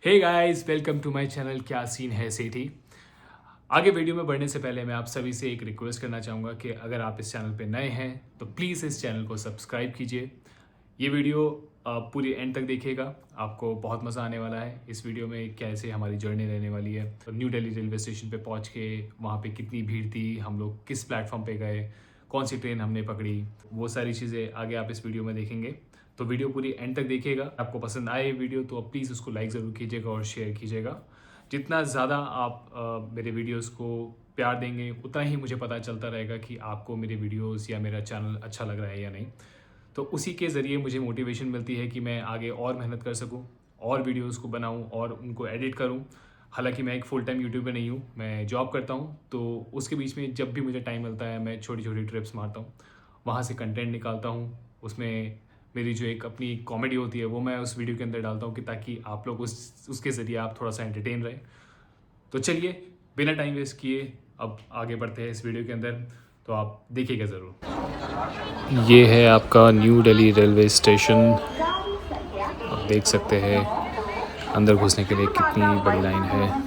Hey guys, welcome to my channel क्या scene है सेठी। आगे वीडियो में बढ़ने से पहले मैं आप सभी से एक रिक्वेस्ट करना चाहूँगा कि अगर आप इस चैनल पे नए हैं तो प्लीज़ इस चैनल को सब्सक्राइब कीजिए। ये वीडियो पूरी एंड तक देखिएगा, आपको बहुत मज़ा आने वाला है। इस वीडियो में कैसे हमारी जर्नी रहने वाली है, तो न्यू दिल्ली रेलवे स्टेशन पे पहुँच के वहाँ पे कितनी भीड़ थी, हम लोग किस प्लेटफॉर्म पे गए, कौन सी ट्रेन हमने पकड़ी, वो सारी चीज़ें आगे आप इस वीडियो में देखेंगे। तो वीडियो पूरी एंड तक देखिएगा। आपको पसंद आए वीडियो तो प्लीज़ उसको लाइक ज़रूर कीजिएगा और शेयर कीजिएगा। जितना ज़्यादा आप मेरे वीडियोस को प्यार देंगे उतना ही मुझे पता चलता रहेगा कि आपको मेरे वीडियोस या मेरा चैनल अच्छा लग रहा है या नहीं। तो उसी के ज़रिए मुझे मोटिवेशन मिलती है कि मैं आगे और मेहनत कर सकूं और वीडियोस को बनाऊं और उनको एडिट करूं। हालांकि मैं एक फुल टाइम यूट्यूबर नहीं हूं, मैं जॉब करता हूं, तो उसके बीच में जब भी मुझे टाइम मिलता है मैं छोटी छोटी ट्रिप्स मारता हूं, वहाँ से कंटेंट निकालता हूँ। उसमें मेरी जो एक अपनी कॉमेडी होती है वो मैं उस वीडियो के अंदर डालता हूँ कि ताकि आप लोग उसके ज़रिए आप थोड़ा सा एंटरटेन रहे। तो चलिए बिना टाइम वेस्ट किए अब आगे बढ़ते हैं इस वीडियो के अंदर, तो आप देखिएगा ज़रूर। ये है आपका न्यू दिल्ली रेलवे स्टेशन। आप देख सकते हैं अंदर घुसने के लिए कितनी बड़ी लाइन है।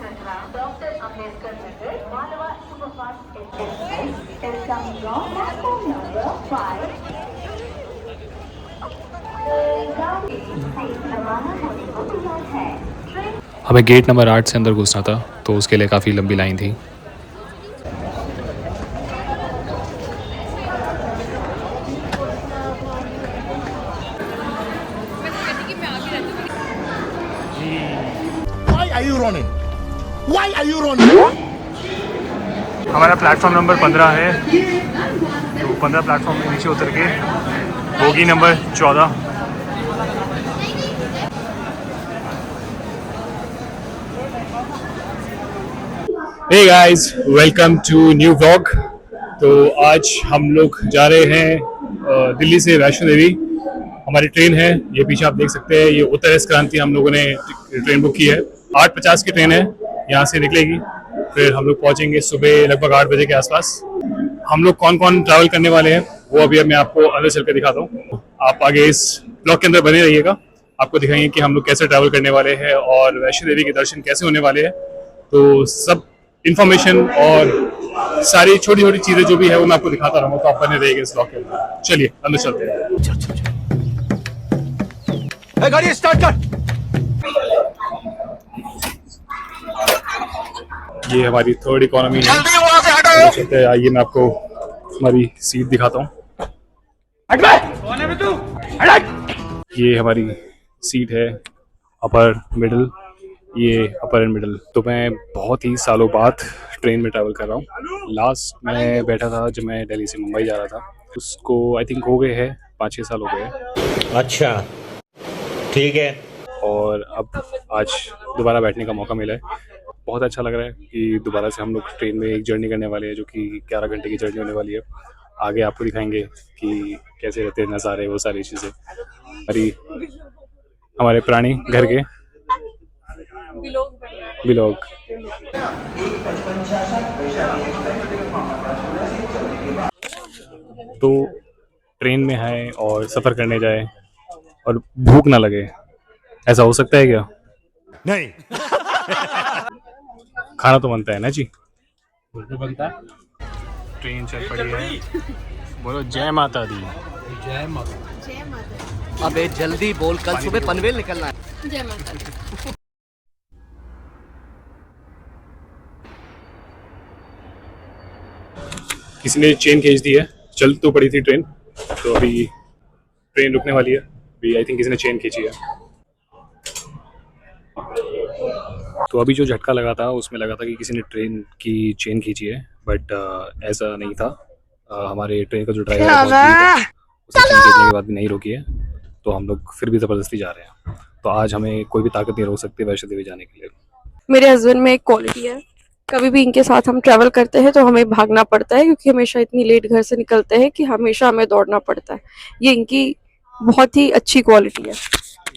हमें गेट नंबर 8 से अंदर घुसना था, तो उसके लिए काफ़ी लंबी लाइन थी। Why are you running? Why are you running? हमारा प्लेटफॉर्म नंबर 15 है, तो 15 प्लेटफॉर्म में नीचे उतर के bogie number 14। Hey guys, welcome to new vlog. तो आज हम लोग जा रहे हैं दिल्ली से वैष्णो देवी। हमारी ट्रेन है, ये पीछे आप देख सकते हैं, ये उत्तर क्रांति हम लोगों ने ट्रेन बुक की है। 8:50 की ट्रेन है, यहाँ से निकलेगी, फिर हम लोग पहुँचेंगे सुबह लगभग 8 बजे के आसपास। हम लोग कौन कौन ट्रैवल करने वाले हैं वो अभी मैं आपको अंदर चल कर दिखाता हूँ। आप आगे इस ब्लॉग के अंदर बने रहिएगा, आपको दिखाएंगे कि हम लोग कैसे ट्रैवल करने वाले हैं और वैष्णो देवी के दर्शन कैसे होने वाले हैं। तो सब इंफॉर्मेशन और सारी छोटी छोटी चीज़ें जो भी है वो मैं आपको दिखाता रहूँगा, तो आप बने रहिएगा इस ब्लॉग के अंदर। चलिए अंदर चलते हैं। गाड़ी स्टार्ट कर। ये हमारी थर्ड इकोनॉमी है। चलते हैं, आइए मैं आपको हमारी सीट दिखाता हूँ। ये हमारी सीट है अपर मिडल, ये अपर एंड मिडल। तो मैं बहुत ही सालों बाद ट्रेन में ट्रैवल कर रहा हूँ। लास्ट मैं बैठा था जब मैं दिल्ली से मुंबई जा रहा था, उसको आई थिंक हो गए हैं 5-6 साल हो गए हैं। अच्छा, ठीक है। और अब आज दोबारा बैठने का मौका मिला है। बहुत अच्छा लग रहा है कि दोबारा से हम लोग ट्रेन में एक जर्नी करने वाले हैं जो कि 11 घंटे की जर्नी होने वाली है। आगे आपको दिखाएंगे कि कैसे रहते हैं नज़ारे, वो सारी चीज़ें। हमारे प्राणी घर के व्लॉग। तो ट्रेन में है और सफ़र करने जाए और भूख ना लगे, ऐसा हो सकता है क्या? नहीं। खाना तो बनता है ना जी। बिल्कुल बनता है। ट्रेन चल पड़ी है, बोलो जय माता दी। जय माता। अबे जल्दी बोल, कल सुबह पनवेल निकलना है। जय माता दी। किसी ने चेन खींच दी है, चल तो पड़ी थी ट्रेन, तो अभी ट्रेन रुकने वाली है। अभी आई थिंक किसी ने चेन खींची है। तो अभी जो झटका लगा था उसमें लगा था कि किसी ने ट्रेन की चेन खींची है, बट ऐसा नहीं था। हमारे ट्रेन का जो ड्राइवर है उसने चेन खींचने के बाद भी नहीं रोकी है, तो हम लोग फिर भी ज़बरदस्ती जा रहे हैं। तो आज हमें कोई भी ताकत नहीं रोक सकती वैष्णो देवी जाने के लिए। मेरे हस्बैंड में एक क्वालिटी है, कभी भी इनके साथ हम ट्रैवल करते हैं तो हमें भागना पड़ता है, क्योंकि हमेशा इतनी लेट घर से निकलते हैं कि हमेशा हमें दौड़ना पड़ता है। ये इनकी बहुत ही अच्छी क्वालिटी है।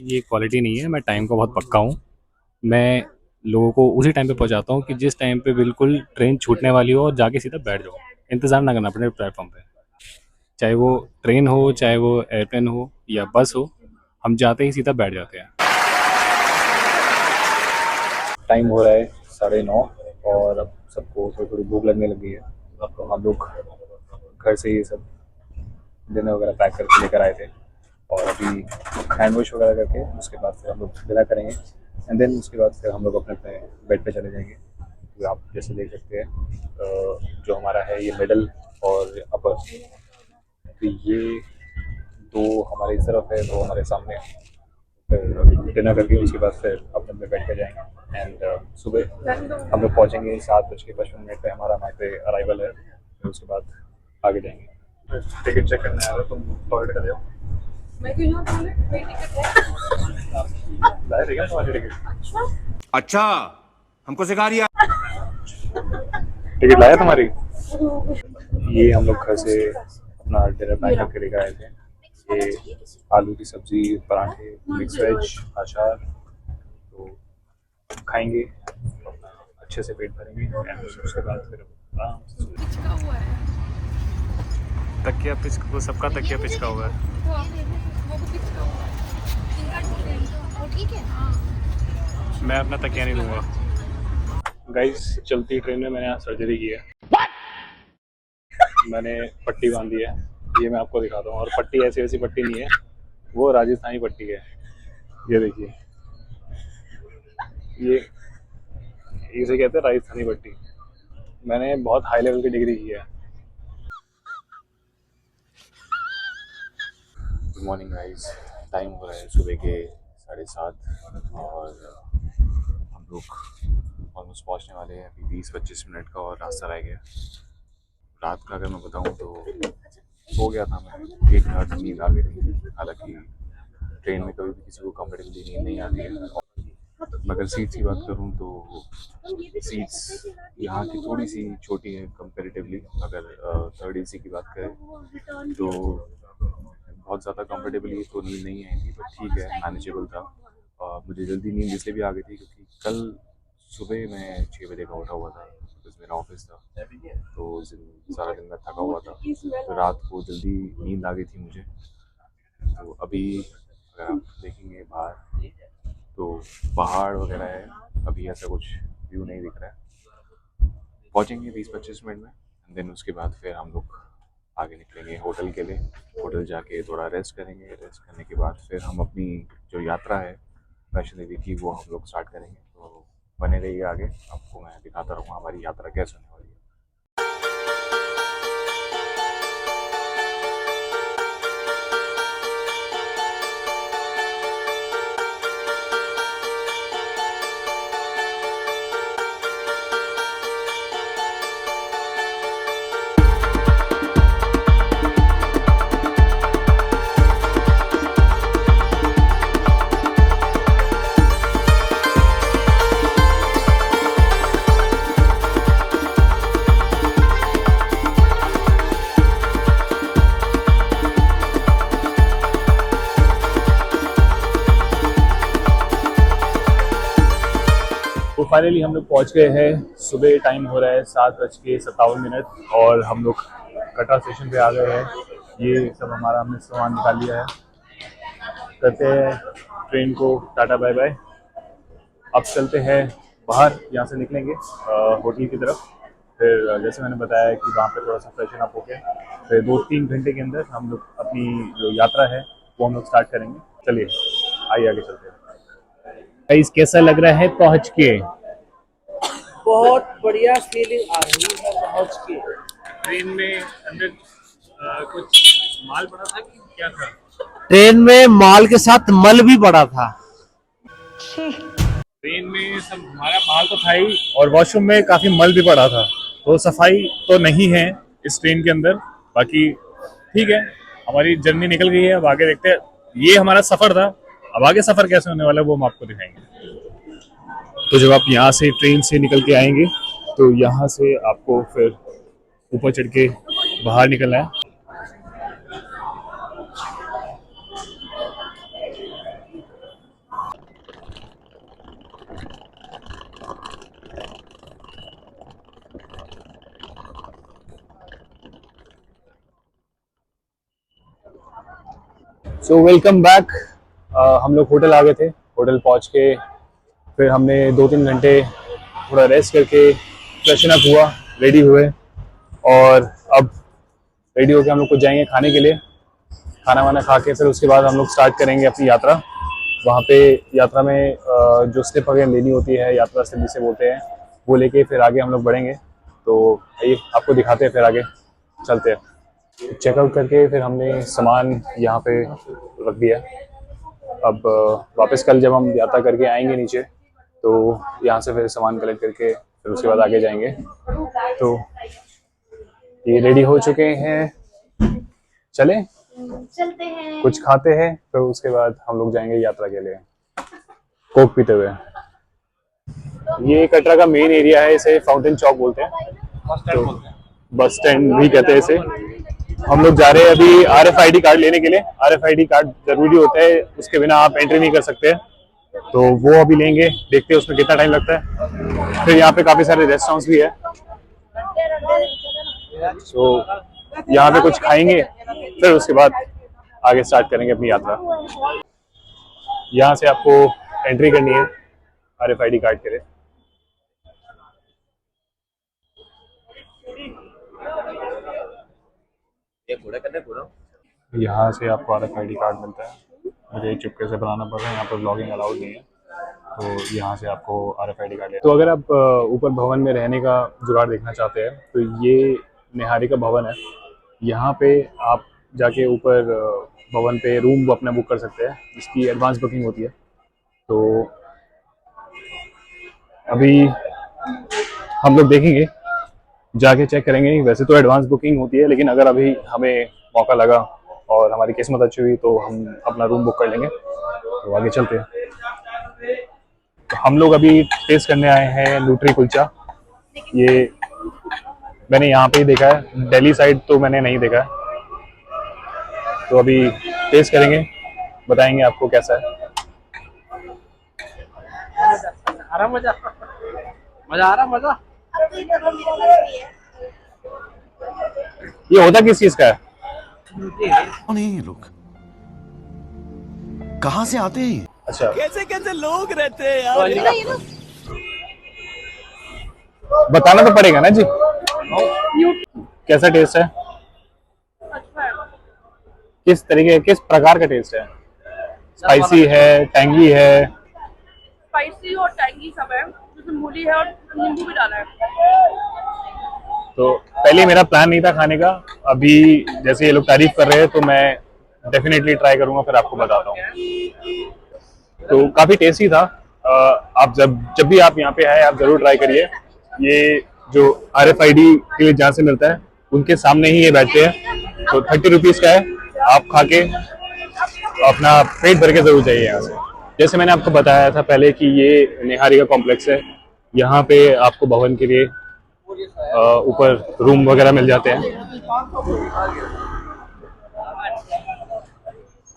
ये क्वालिटी नहीं है, मैं टाइम का बहुत पक्का हूँ। मैं लोगों को उसी टाइम पे पहुंचाता हूँ कि जिस टाइम पे बिल्कुल ट्रेन छूटने वाली हो और जाके सीधा बैठ जाओ, इंतज़ार ना करना पड़े प्लेटफॉर्म पे। चाहे वो ट्रेन हो, चाहे वो एयरप्लेन हो या बस हो, हम जाते ही सीधा बैठ जाते हैं। टाइम हो रहा है 9:30 और अब सबको थोड़ी थोड़ी भूख लगने लगी है। तो हम लोग घर से ये सब डिनर वगैरह पैक करके लेकर आए थे और अभी हैंड वॉश वगैरह करके उसके बाद फिर हम लोग डिनर करेंगे एंड देन उसके बाद फिर हम लोग अपने अपने बेड पे चले जाएंगे। तो आप जैसे देख सकते हैं जो हमारा है ये मिडल और अपर, तो ये दो हमारी तरफ है, दो हमारे सामने। फिर डिनर करके उसके बाद फिर अपने अपने बेड पे जाएंगे एंड सुबह हम लोग पहुँचेंगे 7:55 पे हमारा वहाँ पे अराइवल है। फिर उसके बाद आगे जाएंगे। टिकट चेक करने आ रहा तुम टॉयलेट कर जाओ। मैं क्यों जाऊँ टॉयलेट? मेरी टिकट है। लाए थे क्या तुम्हारी टिकट? अच्छा हमको सिखा रही है। टिकट लाया तुम्हारी? ये हम लोग घर से अपना डिनर पैक करके लेकर आए थे। ये आलू की सब्जी, पराठे, मिक्स वेज, अचार, तो खाएंगे अपना अच्छे से पेट भरेंगे एंड उसके बाद फिर आराम से तकिया पिच, वो सबका तकिया पिचका हुआ है। मैं अपना तकिया नहीं दूंगा। गाइस चलती ट्रेन में मैंने यहाँ सर्जरी की है। मैंने पट्टी बांधी है, ये मैं आपको दिखाता हूँ। और पट्टी ऐसी वैसी पट्टी नहीं है, वो राजस्थानी पट्टी है। ये देखिए, ये इसे कहते हैं राजस्थानी पट्टी। मैंने बहुत हाई लेवल की डिग्री की है। गुड मॉर्निंग गाइस, टाइम हो रहा है सुबह के 7:30 और हम लोग ऑलमोस्ट पहुंचने वाले हैं। अभी 20-25 मिनट का और रास्ता रह गया। रात का अगर मैं बताऊं तो सो गया था मैं, एक रात नींद आ गई थी। हालांकि ट्रेन में कभी भी किसी को कंफर्टेबली नींद नहीं आती है। मैं अगर सीट्स की बात करूं तो सीट्स यहाँ की थोड़ी सी छोटी है कंपेरेटिवली। अगर थर्ड एसी की बात करें तो बहुत ज़्यादा कंफर्टेबली तो नींद नहीं आई थी, बट ठीक है, मैनेजेबल था। मुझे जल्दी नींद इसलिए भी आ गई थी क्योंकि कल सुबह मैं 6 बजे का उठा हुआ था, बिकॉज मेरा ऑफिस था। तो उस दिन सारा दिन मैं थका हुआ था, तो रात को जल्दी नींद आ गई थी मुझे। तो अभी अगर आप देखेंगे बाहर तो पहाड़ वगैरह है, अभी ऐसा कुछ व्यू नहीं दिख रहा है। पहुँचेंगे 20-25 मिनट में एंड देन उसके बाद फिर हम लोग आगे निकलेंगे होटल के लिए। होटल जाके थोड़ा रेस्ट करेंगे। रेस्ट करने के बाद फिर हम अपनी जो यात्रा है वैष्णो देवी की, वो हम लोग स्टार्ट करेंगे। तो बने रहिए आगे, आपको मैं दिखाता रहूँगा हमारी यात्रा कैसे होने वाली है। तो फाइनली हम लोग पहुंच गए हैं। सुबह टाइम हो रहा है 7:57 और हम लोग कटरा स्टेशन पे आ गए हैं। ये सब हमारा हमने सामान निकाल लिया है। करते हैं ट्रेन को टाटा बाय बाय। अब चलते हैं बाहर, यहाँ से निकलेंगे होटल की तरफ। फिर जैसे मैंने बताया कि वहाँ पे थोड़ा सा फ्रेशन अप होके फिर 2-3 घंटे के अंदर हम लोग अपनी जो यात्रा है वो हम लोग स्टार्ट करेंगे। चलिए आइए आगे चलते हैं। गाइस कैसा लग रहा है पहुँच के? बहुत बढ़िया फीलिंग आ रही है पहुंच के। ट्रेन में अंदर कुछ माल पड़ा था कि क्या था? ट्रेन में माल के साथ मल भी पड़ा था। ट्रेन में सब हमारा माल तो था ही और वॉशरूम में काफ़ी मल भी पड़ा था। तो सफाई तो नहीं है इस ट्रेन के अंदर, बाकी ठीक है, हमारी जर्नी निकल गई है। अब आगे देखते हैं। ये हमारा सफ़र था, अब आगे सफ़र कैसे होने वाला है वो हम आपको दिखाएंगे। तो जब आप यहाँ से ट्रेन से निकल के आएंगे तो यहाँ से आपको फिर ऊपर चढ़ के बाहर निकलना है। So welcome back. हम लोग होटल आ गए थे। होटल पहुँच के फिर हमने 2-3 घंटे थोड़ा रेस्ट करके फ्रेशन अप हुआ, रेडी हुए, और अब रेडी होके हम लोग कुछ जाएंगे खाने के लिए। खाना वाना खा के फिर उसके बाद हम लोग स्टार्ट करेंगे अपनी यात्रा। वहाँ पे यात्रा में जो स्लिप वगैरह लेनी होती है, यात्रा स्लिप जिसे बोलते हैं, वो लेके फिर आगे हम लोग बढ़ेंगे। तो ये आपको दिखाते हैं, फिर आगे चलते हैं। चेकआउट करके फिर हमने सामान यहाँ पे रख दिया। अब वापस कल जब हम यात्रा करके आएंगे नीचे, तो यहाँ से फिर सामान कलेक्ट करके फिर उसके बाद आगे जाएंगे। तो ये रेडी हो चुके हैं, चले चलते हैं। कुछ खाते हैं, फिर उसके बाद हम लोग जाएंगे यात्रा के लिए कोक पीते हुए। ये कटरा का मेन एरिया है, इसे फाउंटेन चौक बोलते हैं, तो बस स्टैंड भी कहते हैं इसे। हम लोग जा रहे हैं अभी RFID कार्ड लेने के लिए। RFID कार्ड जरूरी होता है, उसके बिना आप एंट्री नहीं कर सकते। तो वो अभी लेंगे, देखते हैं उसमें कितना टाइम लगता है। फिर यहाँ पे काफी सारे रेस्टोरेंट्स भी है, तो यहाँ पे कुछ खाएंगे, फिर उसके बाद आगे स्टार्ट करेंगे अपनी यात्रा। यहाँ से आपको एंट्री करनी है RFID कार्ड के लिए। यहाँ से आपको RFID कार्ड मिलता है। मुझे चुपके से बनाना पड़ रहा है, यहाँ पर ब्लॉगिंग अलाउड नहीं है, तो यहाँ से आपको RFID कार्ड। तो अगर आप ऊपर भवन में रहने का जुगाड़ देखना चाहते हैं, तो ये निहारिका भवन है। यहाँ पे आप जाके ऊपर भवन पे रूम अपना बुक कर सकते हैं, इसकी एडवांस बुकिंग होती है। तो अभी हम लोग देखेंगे, जाके चेक करेंगे। वैसे तो एडवांस बुकिंग होती है, लेकिन अगर अभी हमें मौका लगा और हमारी किस्मत अच्छी हुई तो हम अपना रूम बुक कर लेंगे। तो आगे चलते हैं। तो हम लोग अभी टेस्ट करने आए हैं न्यूट्री कुलचा। ये मैंने यहाँ पे ही देखा है, दिल्ली साइड तो मैंने नहीं देखा है। तो अभी टेस्ट करेंगे, बताएंगे आपको कैसा है। मजा। ये होता किस चीज का है? कौन है ये लोग? कहाँ से आते हैं? अच्छा, कैसे लोग रहते हैं यार। बताना तो पड़ेगा ना जी। कैसा टेस्ट है? किस प्रकार का टेस्ट है? स्पाइसी है, टैंगी है? स्पाइसी और टैंगी सब है, जिसमें मूली है और नींबू भी डाला है। तो पहले मेरा प्लान नहीं था खाने का, अभी जैसे ये लोग तारीफ कर रहे हैं तो मैं डेफिनेटली ट्राई करूंगा, फिर आपको बताता हूँ। तो काफ़ी टेस्टी था। आप जब भी आप यहाँ पे आए, आप ज़रूर ट्राई करिए। ये जो RFID के लिए जहाँ से मिलता है, उनके सामने ही ये बैठते हैं। तो 30 रुपीज़ का है, आप खा के अपना पेट भर के ज़रूर जाइए यहाँ से। जैसे मैंने आपको बताया था पहले कि ये निहारिका कॉम्प्लेक्स है। यहाँ पे आपको भवन के लिए ऊपर रूम वगैरह मिल जाते हैं।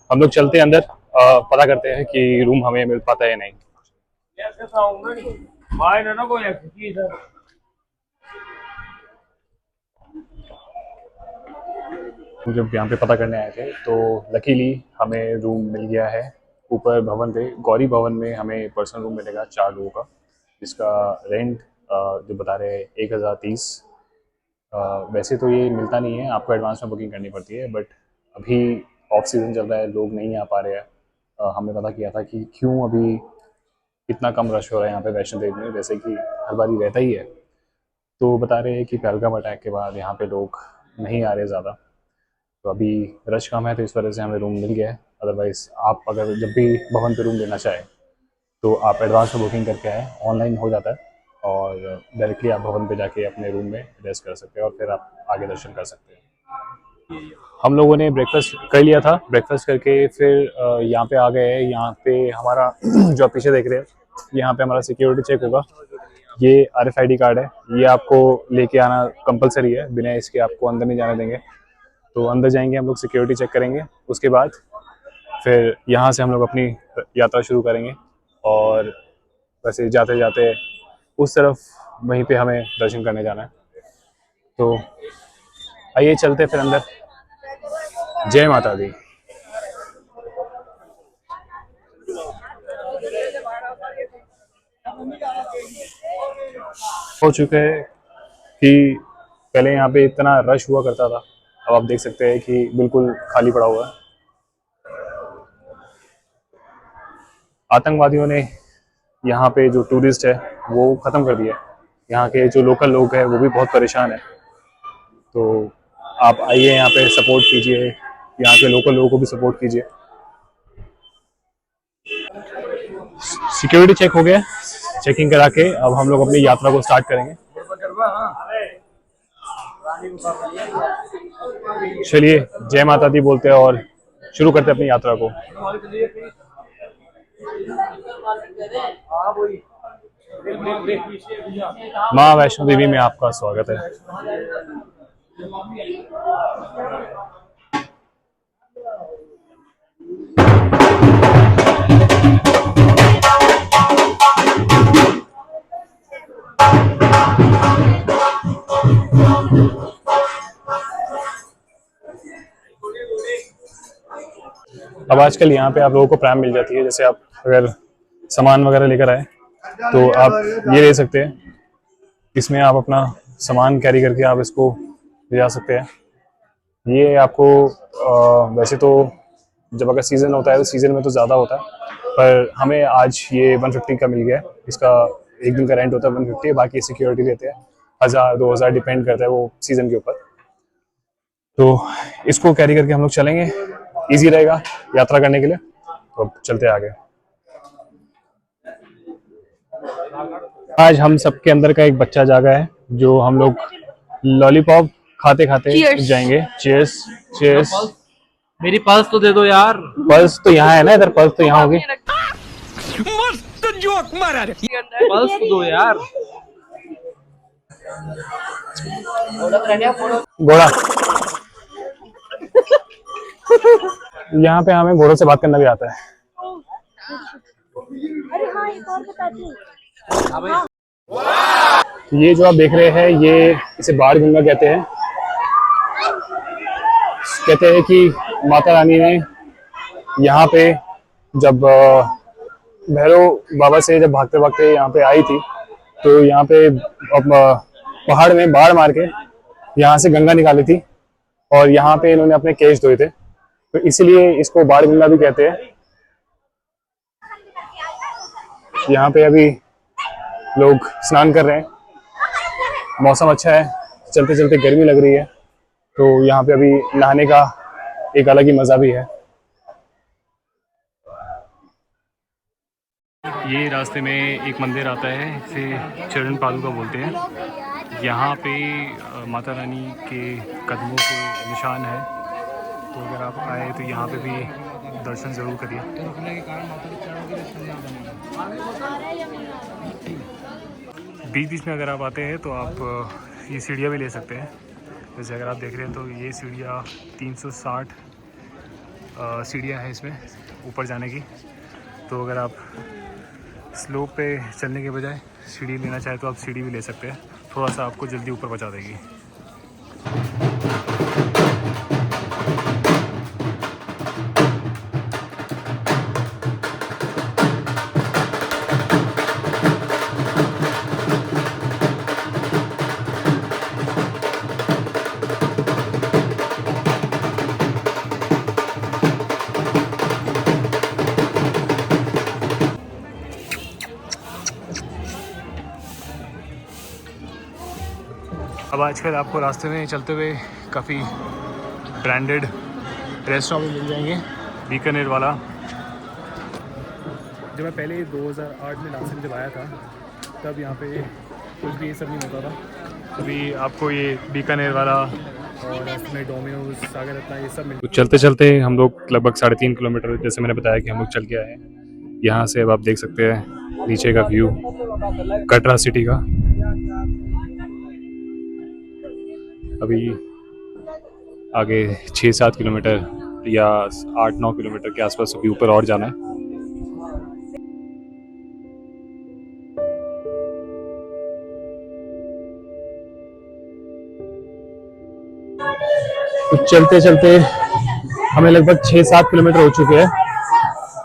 हम लोग चलते हैं अंदर, पता करते हैं कि रूम हमें मिल पाता है या नहीं। जब यहाँ पे पता करने आए थे तो लकीली हमें रूम मिल गया है ऊपर भवन पे। गौरी भवन में हमें पर्सनल रूम मिलेगा 4 लोगों का, जिसका रेंट जो बता रहे हैं 1030। वैसे तो ये मिलता नहीं है, आपको एडवांस में बुकिंग करनी पड़ती है, बट अभी ऑफ सीज़न चल रहा है, लोग नहीं आ पा रहे हैं। हमने पता किया था कि क्यों अभी इतना कम रश हो रहा है यहाँ पे वैष्णो देवी में, जैसे कि हर बारी रहता ही है। तो बता रहे हैं कि पहलगाम अटैक के बाद यहाँ पे लोग नहीं आ रहे ज़्यादा, तो अभी रश कम है, तो इस वजह से हमें रूम मिल गया है। अदरवाइज़ आप अगर जब भी भवन पे रूम लेना चाहें तो आप एडवांस में बुकिंग करके आए, ऑनलाइन हो जाता है, और डायरेक्टली आप भवन पे जाके अपने रूम में रेस्ट कर सकते हैं और फिर आप आगे दर्शन कर सकते हैं। हम लोगों ने ब्रेकफास्ट कर लिया था, ब्रेकफास्ट करके फिर यहाँ पे आ गए। यहाँ पे हमारा जो आप पीछे देख रहे हैं, यहाँ पे हमारा सिक्योरिटी चेक होगा। ये RFID कार्ड है, ये आपको लेके आना कंपलसरी है, बिना इसके आपको अंदर नहीं जाने देंगे। तो अंदर जाएंगे हम लोग, सिक्योरिटी चेक करेंगे, उसके बाद फिर यहाँ से हम लोग अपनी यात्रा शुरू करेंगे। और वैसे जाते जाते उस तरफ वहीं पे हमें दर्शन करने जाना है। तो आइए चलते फिर अंदर। जय माता दी। हो चुका है कि पहले यहाँ पे इतना रश हुआ करता था, अब आप देख सकते हैं कि बिल्कुल खाली पड़ा हुआ है। आतंकवादियों ने यहाँ पे जो टूरिस्ट है वो ख़त्म कर दिया है। यहाँ के जो लोकल लोग हैं वो भी बहुत परेशान है। तो आप आइए यहाँ पे सपोर्ट कीजिए, यहाँ के लोकल लोगों को भी सपोर्ट कीजिए। सिक्योरिटी चेक हो गया, चेकिंग करा के अब हम लोग अपनी यात्रा को स्टार्ट करेंगे। चलिए जय माता दी बोलते हैं और शुरू करते हैं अपनी यात्रा को। माँ वैष्णो देवी में आपका स्वागत है। अब आजकल यहाँ पे आप लोगों को प्रैम मिल जाती है, जैसे आप अगर सामान वगैरह लेकर आए तो आप ये ले सकते हैं। इसमें आप अपना सामान कैरी करके आप इसको ले जा सकते हैं। ये आपको वैसे तो जब अगर सीज़न होता है तो सीज़न में तो ज़्यादा होता है, पर हमें आज ये 150 का मिल गया है। इसका एक दिन का रेंट होता है 150, बाकी सिक्योरिटी लेते हैं 1000-2000 डिपेंड करता है वो सीज़न के ऊपर। तो इसको कैरी करके हम लोग चलेंगे, इजी रहेगा यात्रा करने के लिए। तो चलते आगे। आज हम सबके अंदर का एक बच्चा जागा है जो हम लोग लॉलीपॉप खाते खाते Cheers. जाएंगे। Cheers cheers. मेरी पल्स तो दे दो यार। पल्स तो यहाँ है ना, इधर पल्स तो यहाँ होगी। पल्स तो दो यार। घोड़ा यहाँ पे हमें घोड़ों से बात करना भी आता है। ये जो आप देख रहे हैं ये इसे बाढ़ गंगा कहते हैं। कहते हैं कि माता रानी ने यहाँ पे जब भैरव बाबा से जब भागते भागते यहाँ पे आई थी तो यहाँ पे पहाड़ में बाढ़ मार के यहाँ से गंगा निकाली थी और यहाँ पे इन्होंने अपने केश धोए थे, तो इसलिए इसको बाढ़ गंगा भी कहते हैं। यहाँ पे अभी लोग स्नान कर रहे हैं, मौसम अच्छा है, चलते चलते गर्मी लग रही है, तो यहाँ पे अभी नहाने का एक अलग ही मज़ा भी है। ये रास्ते में एक मंदिर आता है, इसे चरण पादुका बोलते हैं। यहाँ पे माता रानी के कदमों के निशान है, तो अगर आप आए तो यहाँ पे भी दर्शन ज़रूर करिए। बीच बीच में अगर आप आते हैं तो आप ये सीढ़ियाँ भी ले सकते हैं। जैसे अगर आप देख रहे हैं तो ये सीढ़ियाँ 360 सीढ़ियाँ हैं इसमें ऊपर जाने की। तो अगर आप स्लोप पे चलने के बजाय सीढ़ी लेना चाहे तो आप सीढ़ी भी ले सकते हैं, थोड़ा सा आपको जल्दी ऊपर पहुंचा देगी। अब आजकल आपको रास्ते में चलते हुए काफ़ी ब्रांडेड रेस्टोरेंट भी मिल जाएंगे। बीकानेर वाला, जब मैं पहले 2008 में लास्ट टाइम जब आया था तब यहाँ पे कुछ भी ये सब नहीं होता था। अभी आपको ये बीकानेर वाला और इसमें डोमिनोज, सागर रत्ना, ये सब मिल। तो चलते चलते हम लोग लगभग 3.5 किलोमीटर, जैसे मैंने बताया कि हम लोग चल के आए हैं। यहाँ से अब आप देख सकते हैं नीचे का व्यू कटरा सिटी का। अभी आगे 6-7 किलोमीटर या 8-9 किलोमीटर के आसपास अभी ऊपर और जाना है। तो चलते चलते हमें लगभग 6-7 किलोमीटर हो चुके हैं।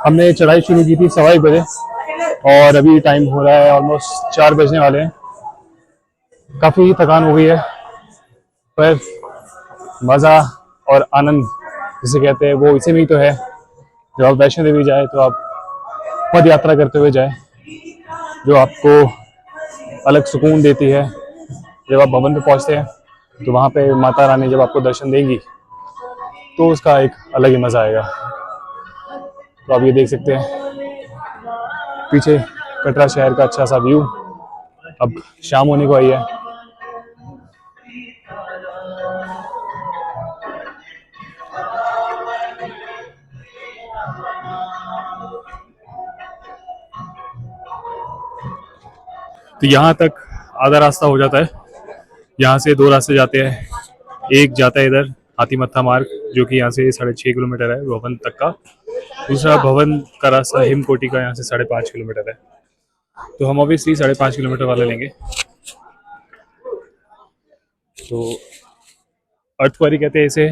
हमने चढ़ाई शुरू की थी 1:15 बजे और अभी टाइम हो रहा है ऑलमोस्ट 4 बजने वाले हैं। काफ़ी थकान हो गई है, पर मज़ा और आनंद जिसे कहते हैं वो इसी में ही तो है। जब आप वैष्णो देवी जाए तो आप पद यात्रा करते हुए जाए, जो आपको अलग सुकून देती है। जब आप भवन पे पहुंचते हैं तो वहाँ पे माता रानी जब आपको दर्शन देंगी तो उसका एक अलग ही मज़ा आएगा। तो आप ये देख सकते हैं पीछे कटरा शहर का अच्छा सा व्यू। अब शाम होने को आई है। तो यहाँ तक आधा रास्ता हो जाता है। यहाँ से 2 रास्ते जाते हैं। एक जाता है इधर हाथीमत्था मार्ग, जो कि यहाँ से 6.5 किलोमीटर है भवन तक का। दूसरा भवन का रास्ता हिमकोटी का यहाँ से 5.5 किलोमीटर है। तो हम ऑब्वियसली 5.5 किलोमीटर वाला लेंगे। तो अर्धकुंवारी कहते हैं इसे,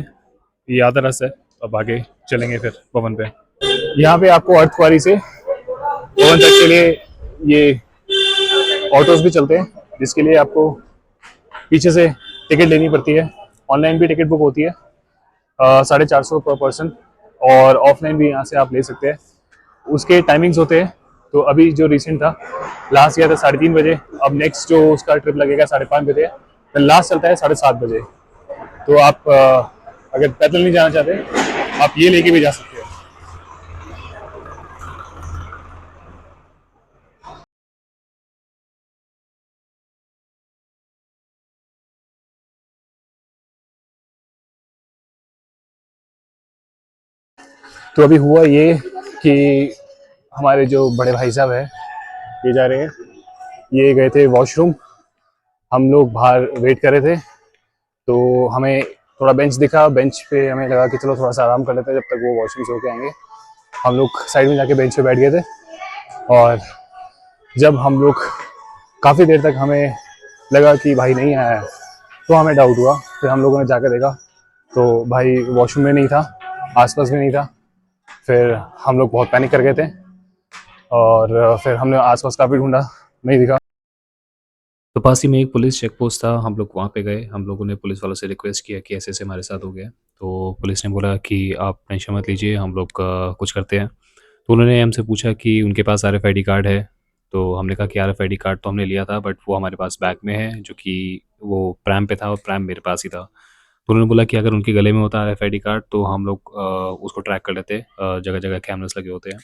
ये आधा रास्ता है। अब आगे चलेंगे फिर भवन पे। यहाँ पे आपको अर्धकुंवारी से भवन तक के लिए ये ऑटोज भी चलते हैं, जिसके लिए आपको पीछे से टिकट लेनी पड़ती है। ऑनलाइन भी टिकट बुक होती है 450 पर पर्सन, और ऑफलाइन भी यहाँ से आप ले सकते हैं। उसके टाइमिंग्स होते हैं। तो अभी जो रिसेंट था, लास्ट गया था 3:30 बजे। अब नेक्स्ट जो उसका ट्रिप लगेगा 5:30 बजे, फिर लास्ट चलता है 7:30 बजे। तो आप अगर पैदल नहीं जाना चाहते आप ये लेके भी जा सकते हैं। तो अभी हुआ ये कि हमारे जो बड़े भाई साहब हैं ये जा रहे हैं, ये गए थे वॉशरूम। हम लोग बाहर वेट कर रहे थे, तो हमें थोड़ा बेंच दिखा। बेंच पे हमें लगा कि चलो थोड़ा सा आराम कर लेते हैं जब तक वो वॉशरूम से होके आएंगे। हम लोग साइड में जाके बेंच पे बैठ गए थे, और जब हम लोग काफ़ी देर तक हमें लगा कि भाई नहीं आया है, तो हमें डाउट हुआ। फिर हम लोगों ने जाकर देखा तो भाई वॉशरूम में नहीं था, आसपास भी नहीं था। फिर हम लोग बहुत पैनिक कर गए थे, और फिर हमने आसपास काफ़ी ढूंढा, नहीं दिखा। तो पास ही में एक पुलिस चेक पोस्ट था, हम लोग वहाँ पे गए। हम लोगों ने पुलिस वालों से रिक्वेस्ट किया कि ऐसे ऐसे हमारे साथ हो गया। तो पुलिस ने बोला कि आप टेंशन मत लीजिए, हम लोग कुछ करते हैं। तो उन्होंने हमसे पूछा कि उनके पास RFID कार्ड है। तो हमने कहा कि RFID कार्ड तो हमने लिया था, बट वो हमारे पास बैग में है, जो कि वो प्रैम पे था और प्रैम मेरे पास ही था। तो उन्होंने बोला कि अगर उनके गले में होता RFID कार्ड तो हम लोग उसको ट्रैक कर लेते। जगह जगह कैमरास लगे होते हैं,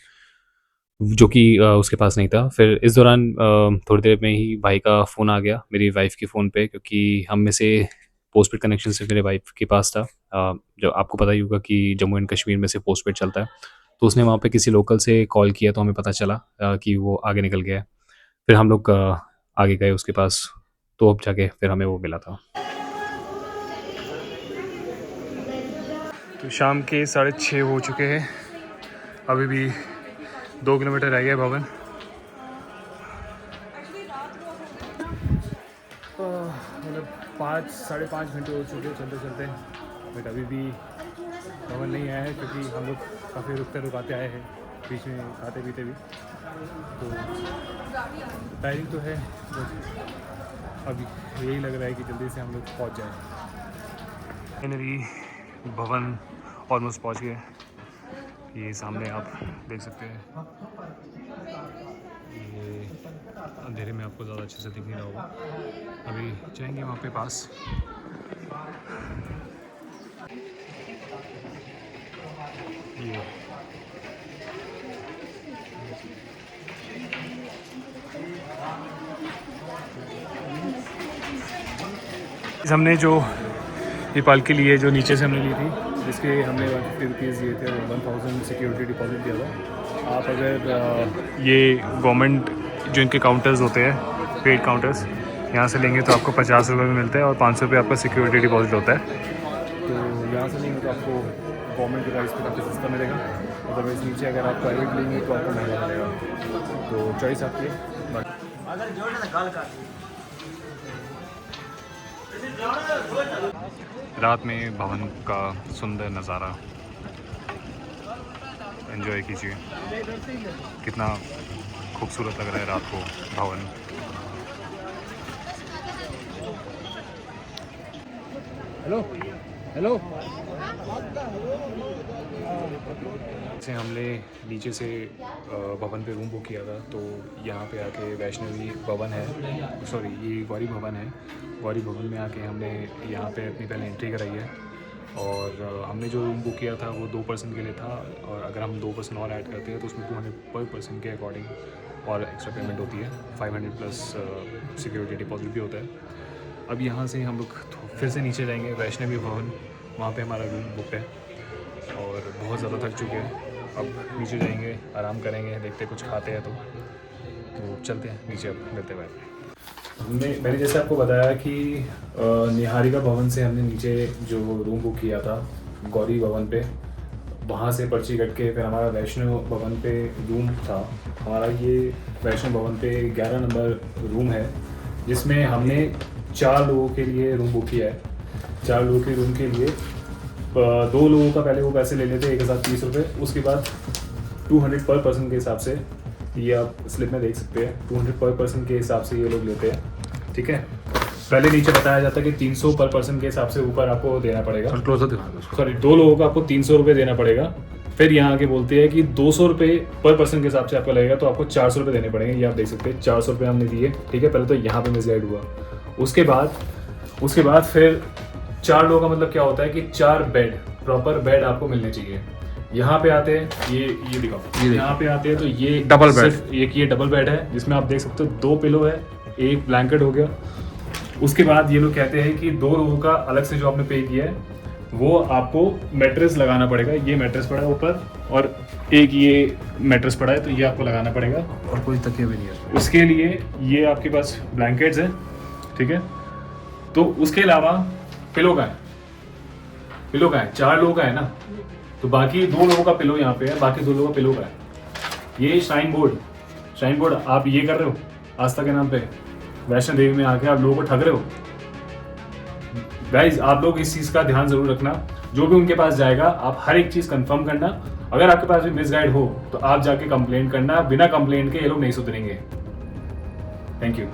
जो कि उसके पास नहीं था। फिर इस दौरान थोड़ी देर में ही भाई का फ़ोन आ गया मेरी वाइफ़ के फ़ोन पे, क्योंकि हम में से पोस्टपेड कनेक्शन सिर्फ मेरे वाइफ़ के पास था। जो आपको पता ही होगा कि जम्मू एंड कश्मीर में से पोस्टपेड चलता है। तो उसने वहाँ पे किसी लोकल से कॉल किया, तो हमें पता चला कि वो आगे निकल गया है। फिर हम लोग आगे गए उसके पास, तो अब जाके फिर हमें वो मिला था। तो शाम के 6:30 हो चुके हैं। अभी भी 2 किलोमीटर रह गया भवन। मतलब 5-5.5 घंटे हो चुके चलते चलते, बट अभी भी भवन नहीं आया है, क्योंकि हम लोग काफ़ी रुकते आए हैं, बीच में खाते पीते भी। तो टायरिंग तो है, बट अभी यही लग रहा है कि जल्दी से हम लोग पहुँच जाए। फाइनली भवन ऑलमोस्ट पहुँच गए। ये सामने आप देख सकते हैं, ये अंधेरे में आपको ज़्यादा अच्छे से दिख नहीं रहा होगा। अभी जाएंगे वहाँ पे पास। ये हमने जो ये पालकी ली है, जो नीचे से हमने ली थी, जिसके हमने 150 रुपीज़ दिए थे और 1000 सिक्योरिटी डिपॉजिट दिया था। आप अगर ये गवर्नमेंट जो इनके काउंटर्स होते हैं, पेड काउंटर्स, यहाँ से लेंगे तो आपको 50 रुपये में मिलता है, और 500 रुपये आपका सिक्योरिटी डिपॉजिट होता है। तो यहाँ से लेंगे तो आपको गवर्नमेंट के प्राइस पर काफ़ी सस्ता मिलेगा। अदरवाइज़ नीचे अगर आप प्राइवेट लेंगे तो आपको महंगा मिलेगा। तो चॉइस आपकी है। रात में भवन का सुंदर नज़ारा एंजॉय कीजिए। कितना खूबसूरत लग रहा है रात को भवन। हेलो हेलो से हमने नीचे से भवन पे रूम बुक किया था, तो यहाँ पे आके वैष्णवी भवन है, सॉरी ये गौरी भवन है। गौरी भवन में आके हमने यहाँ पे अपनी पहले एंट्री कराई है और हमने जो रूम बुक किया था वो 2 पर्सन के लिए था, और अगर हम 2 पर्सन और ऐड करते हैं तो उसमें 200 पर पर्सन के अकॉर्डिंग और एक्स्ट्रा पेमेंट होती है। 500 प्लस सिक्योरिटी डिपॉजिट भी होता है। अब यहाँ से हम लोग फिर से नीचे जाएंगे वैष्णवी भवन, वहाँ पे हमारा रूम बुक है और बहुत ज़्यादा थक चुके हैं। अब नीचे जाएंगे, आराम करेंगे, देखते हैं कुछ खाते हैं तो चलते हैं नीचे। अब मिलते हैं। मैंने जैसे आपको बताया कि निहारिका भवन से हमने नीचे जो रूम बुक किया था गौरी भवन पे, वहाँ से पर्ची कट के फिर हमारा वैष्णव भवन पे रूम था। हमारा ये वैष्णव भवन पे 11 नंबर रूम है, जिसमें हमने 4 लोगों के लिए रूम बुक किया है। 4 लोगों के रूम के लिए 2 लोगों का पहले वो पैसे ले लेते हैं 1030 रुपये, उसके बाद 200 पर पर्सन के हिसाब से, ये आप स्लिप में देख सकते हैं, 200 पर पर्सन के हिसाब से ये लोग लेते हैं। ठीक है, पहले नीचे बताया जाता है कि 300 पर पर्सन के हिसाब से ऊपर आपको देना पड़ेगा। सॉरी 2 लोगों का आपको 300 रुपये देना पड़ेगा। फिर यहाँ आके बोलते हैं कि 200 रुपये पर पर्सन के हिसाब से आपको लगेगा, तो आपको 400 रुपये देने पड़ेंगे। ये आप देख सकते हैं 400 रुपये हमने दिए। ठीक है, पहले तो यहाँ पे मिसगाइड हुआ। उसके बाद फिर 4 लोगों का मतलब क्या होता है कि 4 बेड, प्रॉपर बेड आपको मिलने चाहिए। यहाँ पे आते हैं, ये दिखाओ, यहाँ पे आते हैं तो ये डबल बेड, ये डबल बेड है, जिसमें आप देख सकते हो 2 पिलो है, 1 ब्लैंकेट हो गया। उसके बाद ये लोग कहते हैं कि 2 लोगों का अलग से जो आपने पे किया है वो आपको मैट्रेस लगाना पड़ेगा। ये मैट्रेस पड़ा है ऊपर और एक ये मैट्रेस पड़ा है, तो ये आपको लगाना पड़ेगा। और कोई तकिया भी नहीं है। उसके लिए ये आपके पास ब्लैंकेट्स हैं। ठीक है, तो उसके अलावा पिलो का है, 4 लोगों का है ना, तो बाकी 2 लोगों का पिलो यहाँ पे है, बाकी 2 लोगों का पिलो का है। ये श्राइन बोर्ड आप ये कर रहे हो आस्था के नाम पे, वैष्णो देवी में आके आप लोगों को ठग रहे हो। गाइज आप लोग इस चीज़ का ध्यान जरूर रखना, जो भी उनके पास जाएगा आप हर एक चीज़ कंफर्म करना। अगर आपके पास भी मिसगाइड हो तो आप जाके कंप्लेंट करना, बिना कंप्लेंट के ये लोग नहीं सुधरेंगे। Thank you.